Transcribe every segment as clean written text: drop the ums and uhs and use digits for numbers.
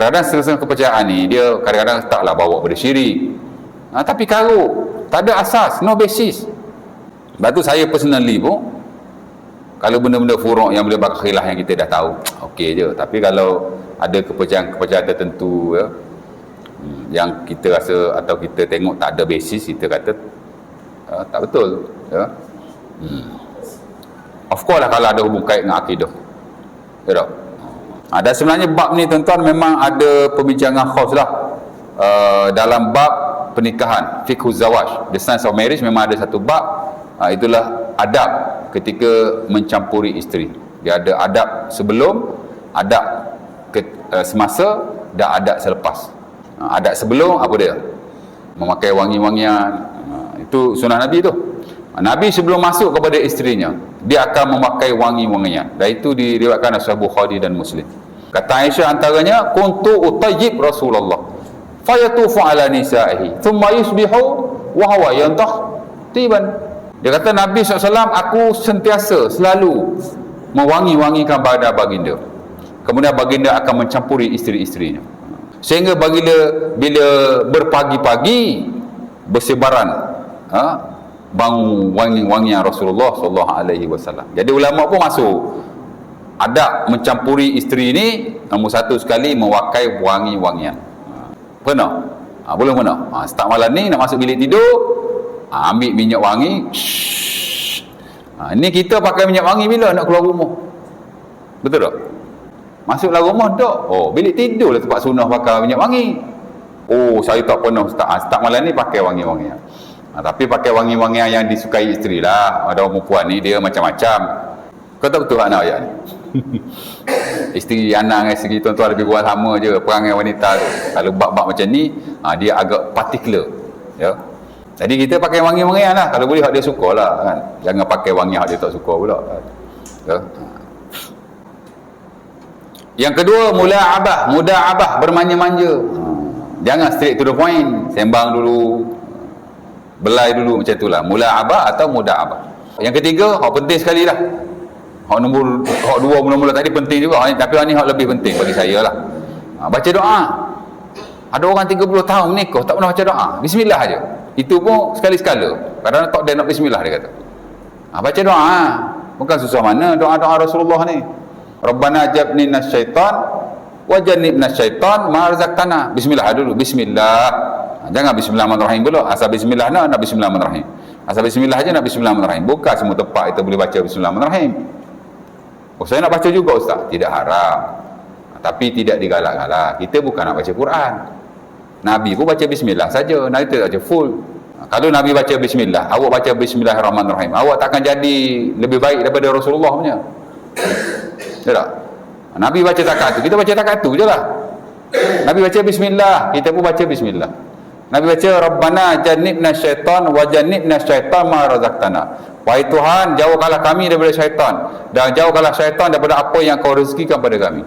Kadang-kadang setengah kepercayaan ni dia kadang-kadang taklah bawa pada syirik, tapi karut, tak ada asas, no basis. Sebab tu saya personally pun, kalau benda-benda furuk yang boleh bakal khilaf yang kita dah tahu, okey je. Tapi kalau ada kepercayaan tertentu ya, yang kita rasa atau kita tengok tak ada basis, kita kata tak betul ya. Of course lah kalau ada hubung kait dengan akidah, ya tak? Dan sebenarnya bab ni tuan-tuan memang ada perbincangan khas lah. Dalam bab pernikahan, fiqhuz zawaj, the science of marriage, memang ada satu bab, itulah adab ketika mencampuri isteri. Dia ada adab sebelum, adab semasa dan adab selepas. Adab sebelum apa dia? Memakai wangi-wangian, itu sunnah Nabi tu. Nabi sebelum masuk kepada isterinya, dia akan memakai wangi-wangian, dan itu diriwayatkan oleh Sahih Bukhari dan Muslim. Kata Aisyah antaranya, kuntu utayyib Rasulullah fayatufu ala nisaihi thumma yusbihu wa huwa yantah tiban. Dia kata Nabi SAW, aku sentiasa selalu mewangi-wangikan badan baginda, kemudian baginda akan mencampuri isteri-isterinya, sehingga baginda bila berpagi-pagi bersebaran bau wangi-wangian Rasulullah SAW. Jadi ulama pun masuk adab mencampuri isteri ni, nombor satu sekali memakai wangi-wangian. Pernah? Belum pernah? Start malam ni nak masuk bilik tidur, ambil minyak wangi. Ini kita pakai minyak wangi bila nak keluar rumah, betul tak? Masuklah rumah tak? Bilik tidur lah tempat sunnah pakai minyak wangi. Saya tak pernah start malam ni pakai wangi-wangian. Tapi pakai wangi-wangian yang disukai isteri lah. Ada orang perempuan ni dia macam-macam. Kau tak betul anak ayat ni? Isteri anak dengan isteri tuan-tuan lebih kurang sama je perangai wanita tu. Kalau bab-bab macam ni, dia agak particular ya. Jadi kita pakai wangi-wangian lah, kalau boleh hak dia suka lah kan. Jangan pakai wangi hak dia tak suka pula ya. Yang kedua, muda'abah, bermanja-manja. Jangan straight to the point, sembang dulu, belai dulu, macam itulah mula'abah atau muda'abah. Yang ketiga, hak penting sekali lah, hak dua mula-mula tadi penting juga, tapi hak ni hak lebih penting bagi saya lah. Baca doa. Ada orang 30 tahun menikah tak pernah baca doa, bismillah aja. Itu pun sekali-sekala. Kadang-kadang tak dia nak bismillah, dia kata. Baca doa, bukan susah mana doa-doa Rasulullah ni. Rabbana jabni nasyaitan wa jannibna syaitan ma razaqtana. Bismillah dulu, bismillah. Jangan bismillahirrahmanirrahim pula. Asal bismillah nak bismillahirrahmanirrahim. Asal bismillah aja nak bismillahirrahmanirrahim. Bukan semua tempat kita boleh baca bismillahirrahmanirrahim. Saya nak baca juga ustaz, tidak haram. Tapi tidak digalak-galak. Kita bukan nak baca Quran. Nabi pun baca bismillah saja. Nabi tidak baca full. Kalau Nabi baca bismillah, awak baca bismillahirrahmanirrahim, awak takkan jadi lebih baik daripada Rasulullah punya. Ya tak? Nabi baca takat tu, kita baca takat tu je lah. Nabi baca bismillah, kita pun baca bismillah. Nabi baca Rabbana jannibna syaitan wa jannibna syaitan ma razaqtana. Wahai Tuhan, jauhkanlah kami daripada syaitan dan jauhkanlah syaitan daripada apa yang kau rezekikan pada kami.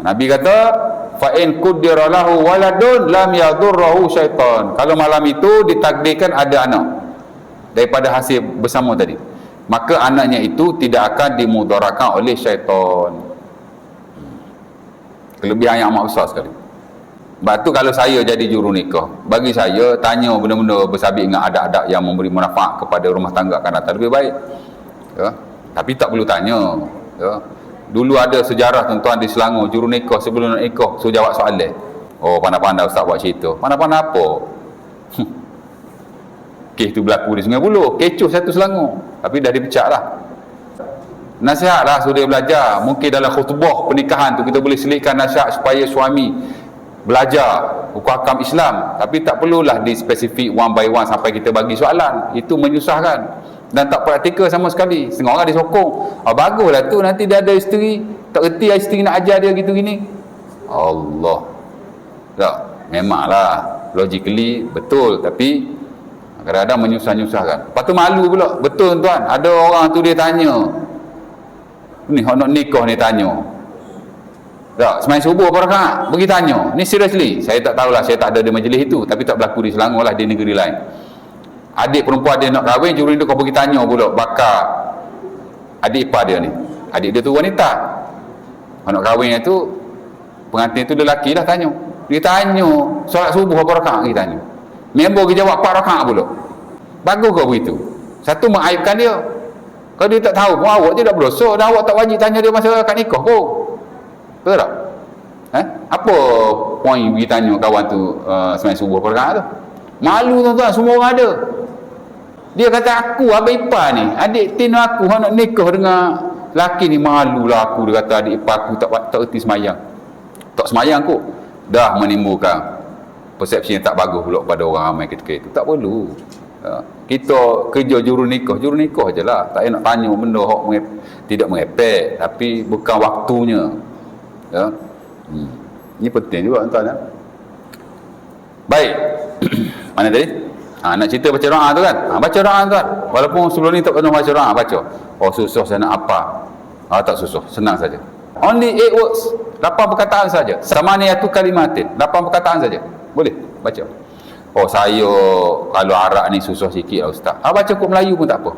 Nabi kata fa in qaddara lahu waladun lam yadurruhu syaitan. Kalau malam itu ditakdirkan ada anak daripada hasil bersama tadi, maka anaknya itu tidak akan dimudarakan oleh syaitan. Kelebihan yang amat besar sekali. Sebab tu kalau saya jadi juru nikah, bagi saya tanya benda-benda bersabit dengan adab-adab yang memberi manfaat kepada rumah tangga akan datang lebih baik ya. Tapi tak perlu tanya ya. Dulu ada sejarah tuan-tuan di Selangor, juru nikah sebelum nak nikah suruh jawab soalan. Pandai-pandai ustaz buat cerita. Pandai-pandai apa? Kes tu berlaku di Sungai Buloh, kecoh satu Selangor, tapi dah dipecat lah. Nasihat lah suruh dia belajar. Mungkin dalam khutbah pernikahan tu kita boleh selitkan nasihat supaya suami belajar hukum hakam Islam, tapi tak perlulah di spesifik one by one sampai kita bagi soalan. Itu menyusahkan dan tak praktikal sama sekali. Setengah orang disokong, baguslah tu, nanti dia ada isteri, tak reti isteri nak ajar dia gitu gini. Allah tak, memanglah logically betul, tapi kadang-kadang menyusah-nyusahkan. Lepas tu malu pula. Betul tuan, ada orang tu dia tanya ni, nak nikah ni tanya tak, semain subuh apa rakaat? Pergi tanya. Ni seriously, saya tak tahulah, saya tak ada di majlis itu, tapi tak berlaku di Selangor lah, di negeri lain. Adik perempuan dia nak kahwin, juru nikah pergi tanya pula bakal adik ipar dia ni. Adik dia tu wanita, nak kahwin tu pengantin tu lelaki lah tanya. Dia tanya, solat subuh berapa rakaat? Dia tanya. Member dia jawab 4 rakaat pula. Bagus kau begitu? Satu mengaibkan dia. Kalau dia tak tahu pun awak je dah berdosa, dan awak tak wajib tanya dia masa akad nikah pun. Betul tak? Apa poin pergi tanya kawan tu sembahyang subuh berapa rakaat tu? Malu tuan-tuan, semua orang ada. Dia kata aku abang ipar ni, adik tin aku nak nikah dengan laki ni, malulah aku. Dia kata adik ipar aku tak erti semayang. Tak semayang aku. Dah menimbulkan persepsi yang tak bagus pula pada orang ramai ketika itu. Tak perlu. Kita kerja juru nikah je lah. Tak payah nak tanya benda yang tidak mengepek, tapi bukan waktunya. Ya. Ini penting juga tuan-tuan ya. Baik. Mana tadi? Nak cerita baca doa tu kan? Baca doa tuan. Walaupun sebelum ni tak pernah baca doa, baca. Oh susah saya nak apa? Tak susah, senang saja. Only 8 words, 8 perkataan saja. Samaniyatu kalimatin, 8 perkataan saja. Boleh baca. Oh saya kalau Arab ni susah sikit lah ustaz. Baca kod Melayu pun tak apa.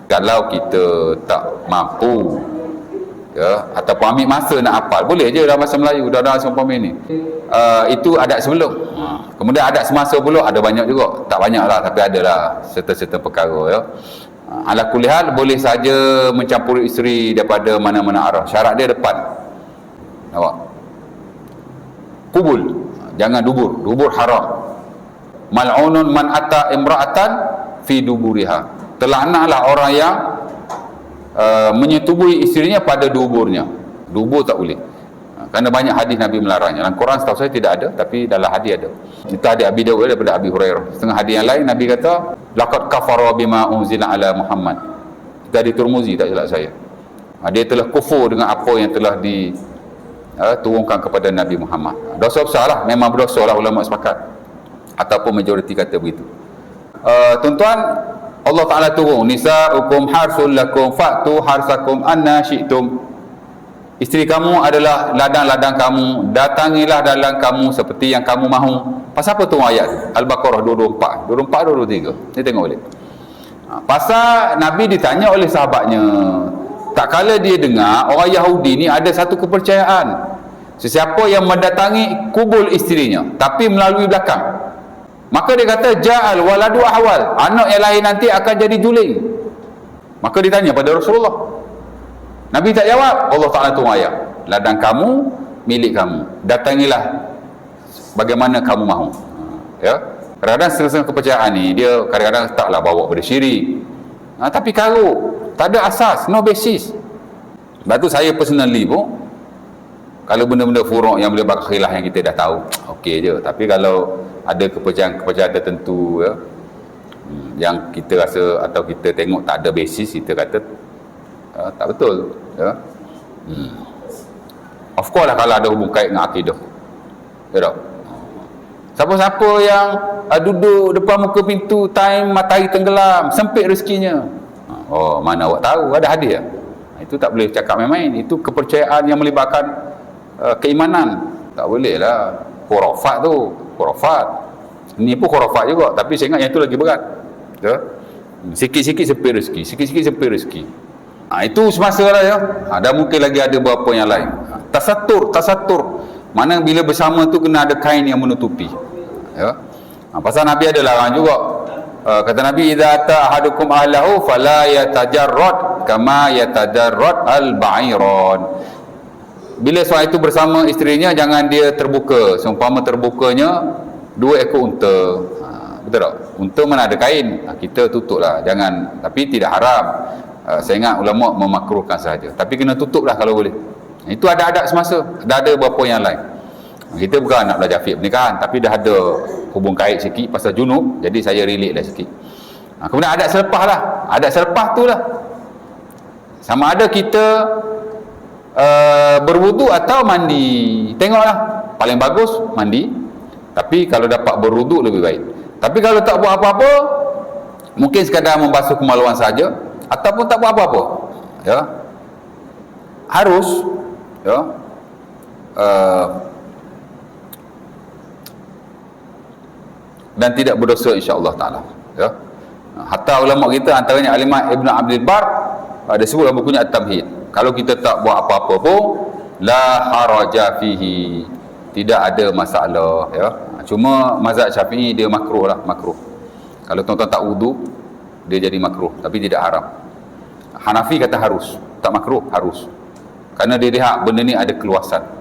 Kalau kita tak mampu ya, ataupun ambil masa nak hafal, boleh je dalam bahasa Melayu dah 90 minit. Itu adat sebelum. Kemudian adat semasa pula ada banyak juga. Tak banyak lah, tapi ada lah serta-serta perkara ya. Ala kulihal boleh saja mencampuri isteri daripada mana-mana arah. Syarat dia depan. Nampak? Kubul, jangan dubur. Dubur haram. Mal'unun man ata imra'atan fi duburiha. Terlaknatlah orang yang menyetubui isterinya pada duburnya. Dubur tak boleh. Kerana banyak hadis Nabi melarangnya. Dalam Quran setahu saya tidak ada, tapi dalam hadis ada. Itu hadis Abi Dawud daripada Abi Hurairah. Setengah hadis yang lain Nabi kata laqad kafara bima unzila ala Muhammad. Itu hadis Tirmizi tak silap saya. Dia telah kufur dengan apa yang telah diturunkan kepada Nabi Muhammad. Dosa besar lah, memang berdosa lah, ulama sepakat ataupun majoriti kata begitu. Tuan-tuan, Allah Ta'ala turun, nisa'ukum harsul lakum fa'tu harsakum anna syi'tum. Isteri kamu adalah ladang-ladang kamu, datangilah ladang kamu seperti yang kamu mahu. Pasal apa tu ayat tu? Al-Baqarah 224, 223. Ni tengok balik. Pasal Nabi ditanya oleh sahabatnya, tak kala dia dengar orang Yahudi ni ada satu kepercayaan, sesiapa yang mendatangi kubul isterinya tapi melalui belakang, maka dia kata ja'al waladu ahwal, anak yang lain nanti akan jadi juling. Maka ditanya pada Rasulullah, Nabi tak jawab. Allah Ta'ala turun ayat, ladang kamu milik kamu, datangilah bagaimana kamu mahu. Ya, kadang-kadang setengah kepercayaan ni dia kadang-kadang taklah bawa pada syirik, tapi karut, tak ada asas, no basis. Sebab tu saya personally pun, kalau benda-benda furuk yang boleh bakal khilaf yang kita dah tahu, okey je. Tapi kalau ada kepercayaan tertentu ya, yang kita rasa atau kita tengok tak ada basis, kita kata tak betul ya. Of course lah kalau ada hubung kait dengan akidah ya tak? Siapa-siapa yang duduk depan muka pintu time matahari tenggelam, sempit rezekinya, mana awak tahu ada hadis ya? Itu tak boleh cakap main-main. Itu kepercayaan yang melibatkan keimanan. Tak boleh lah khurafat tu, khurafat. Ini pun khurafat juga, tapi saya ingat yang itu lagi berat ya? Sikit-sikit sempit rezeki, sikit-sikit sempit rezeki. Itu semasa lah ya. Dan mungkin lagi ada beberapa yang lain. Tasatur. Mana bila bersama tu kena ada kain yang menutupi. Ya. Pasal Nabi ada larang juga. Kata Nabi, idza ata ahadukum ahlahu fala yatajarrad kama yatajarrad al-ba'iran. Bila seorang itu bersama isterinya, jangan dia terbuka. Seumpama terbukanya 2 ekor unta. Betul tak? Unta mana ada kain, kita tutuplah. Jangan, tapi tidak haram. Saya ingat ulama memakruhkan sahaja, tapi kena tutup lah kalau boleh. Itu ada adat semasa, dah ada beberapa yang lain. Kita bukan nak belajar fiqh pernikahan, tapi dah ada hubung kait sikit pasal junub, jadi saya relate lah sikit. Kemudian adat selepas lah. Adat selepas tu lah, sama ada kita berwudu atau mandi. Tengoklah, paling bagus mandi, tapi kalau dapat berwudu lebih baik. Tapi kalau tak buat apa-apa, mungkin sekadar membasuh kemaluan saja, ataupun tak buat apa-apa ya, harus ya, dan tidak berdosa insya-Allah taala ya. Hatta ulama kita antaranya Al-Imam Ibn Abdul Bar ada sebut dalam bukunya At-Tamhid, kalau kita tak buat apa-apa pun la haraja fihi, tidak ada masalah, ya. Cuma mazhab Syafi'i dia makruh lah, makruh. Kalau tuan-tuan tak wudu, dia jadi makruh, tapi tidak haram. Hanafi kata harus, tak makruh, harus. Kerana dia lihat benda ni ada keluasan.